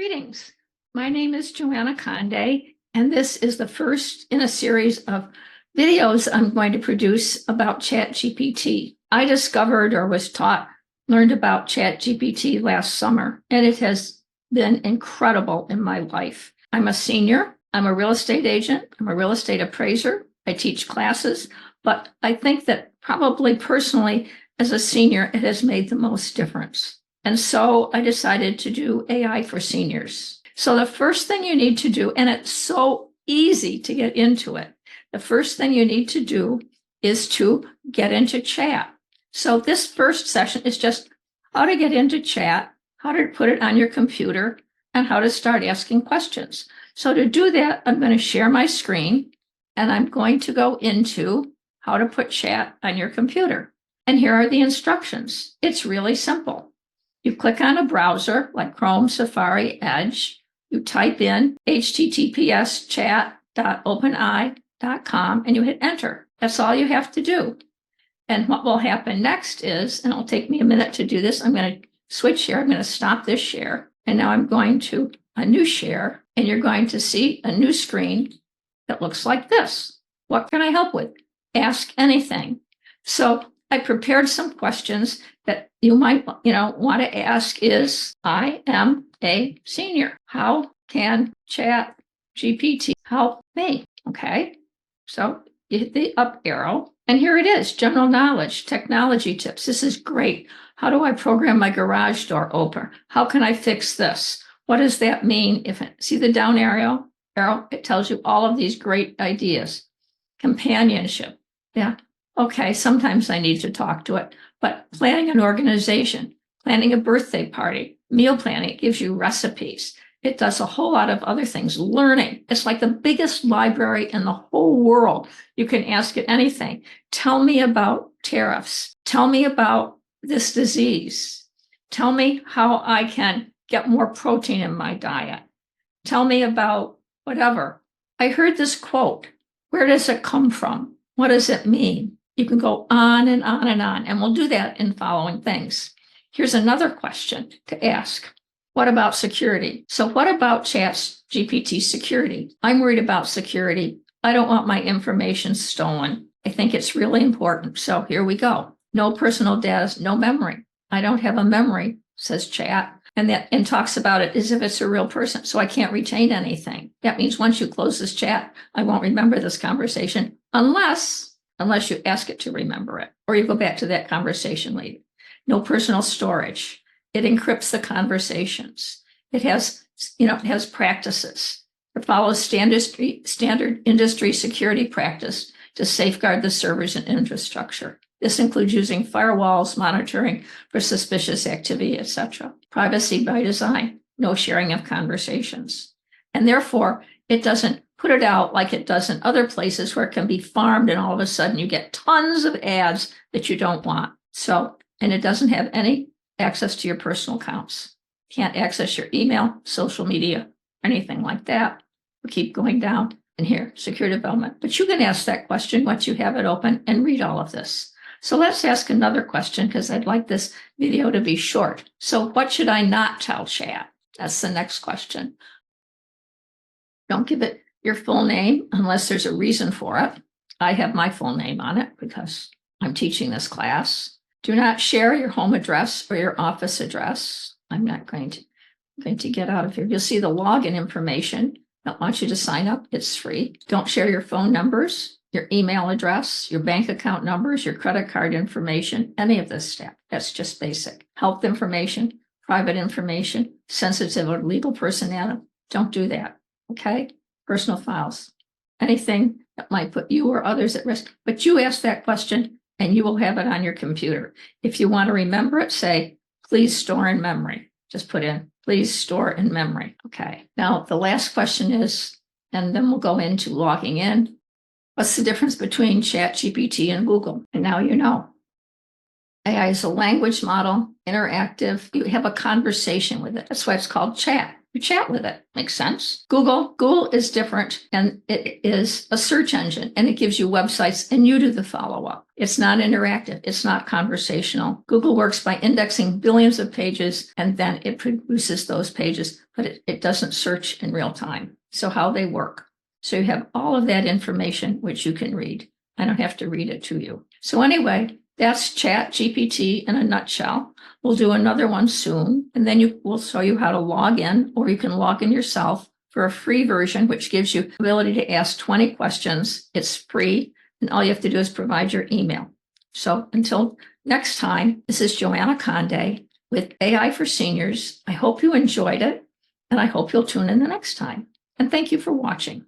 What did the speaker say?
Greetings. My name is Joanna Conde, and this is the first in a series of videos I'm going to produce about ChatGPT. I discovered or was learned about ChatGPT last summer, and it has been incredible in my life. I'm a senior, I'm a real estate agent, I'm a real estate appraiser, I teach classes, but I think that probably personally, as a senior, it has made the most difference. And so I decided to do AI for seniors. So the first thing you need to do, and it's so easy to get into it, the first thing you need to do is to get into chat. So this first session is just how to get into chat, how to put it on your computer, and how to start asking questions. So to do that, I'm going to share my screen, and I'm going to go into how to put chat on your computer. And here are the instructions. It's really simple. You click on a browser like Chrome, Safari, Edge. You type in https://chat.openai.com and you hit enter. That's all you have to do. And what will happen next is, and it'll take me a minute to do this, I'm going to switch here. I'm going to stop this share. And now I'm going to a new share, and you're going to see a new screen that looks like this. What can I help with? Ask anything. So I prepared some questions that you might, want to ask is, I am a senior. How can ChatGPT help me? Okay. So you hit the up arrow, and here it is, general knowledge, technology tips. This is great. How do I program my garage door opener? How can I fix this? What does that mean? See the down arrow, it tells you all of these great ideas. Companionship. Yeah. Okay, sometimes I need to talk to it, but planning an organization, planning a birthday party, meal planning, it gives you recipes. It does a whole lot of other things. Learning, it's like the biggest library in the whole world. You can ask it anything. Tell me about tariffs. Tell me about this disease. Tell me how I can get more protein in my diet. Tell me about whatever. I heard this quote. Where does it come from? What does it mean? You can go on and on and on, and we'll do that in following things. Here's another question to ask. What about security? So what about ChatGPT security? I'm worried about security. I don't want my information stolen. I think it's really important. So here we go. No personal data, no memory. I don't have a memory, says Chat. And talks about it as if it's a real person. So I can't retain anything. That means once you close this chat, I won't remember this conversation unless you ask it to remember it, or you go back to that conversation later. No personal storage. It encrypts the conversations. It has practices. It follows standard industry security practice to safeguard the servers and infrastructure. This includes using firewalls, monitoring for suspicious activity, etc. Privacy by design, no sharing of conversations. And therefore, it doesn't put it out like it does in other places where it can be farmed and all of a sudden you get tons of ads that you don't want. So, and it doesn't have any access to your personal accounts. Can't access your email, social media, anything like that. We'll keep going down. And here, secure development. But you can ask that question once you have it open and read all of this. So let's ask another question because I'd like this video to be short. So what should I not tell Chat? That's the next question. Don't give it your full name unless there's a reason for it. I have my full name on it because I'm teaching this class. Do not share your home address or your office address. I'm not going to get out of here. You'll see the login information. I don't want you to sign up. It's free. Don't share your phone numbers, your email address, your bank account numbers, your credit card information, any of this stuff. That's just basic. Health information, private information, sensitive or legal personality. Don't do that. Okay? Personal files, anything that might put you or others at risk. But you ask that question and you will have it on your computer. If you want to remember it, say, please store in memory. Just put in, please store in memory. Okay. Now, the last question is, and then we'll go into logging in. What's the difference between ChatGPT and Google? And now you know. AI is a language model, interactive. You have a conversation with it. That's why it's called chat. You chat with it. Makes sense. Google is different, and it is a search engine, and it gives you websites and you do the follow-up. It's not interactive. It's not conversational. Google works by indexing billions of pages, and then it produces those pages, but it doesn't search in real time. So how they work. So you have all of that information, which you can read. I don't have to read it to you. So anyway, that's ChatGPT in a nutshell. We'll do another one soon, and then we'll show you how to log in, or you can log in yourself for a free version, which gives you the ability to ask 20 questions. It's free, and all you have to do is provide your email. So until next time, this is Joanna Conde with AI for Seniors. I hope you enjoyed it, and I hope you'll tune in the next time. And thank you for watching.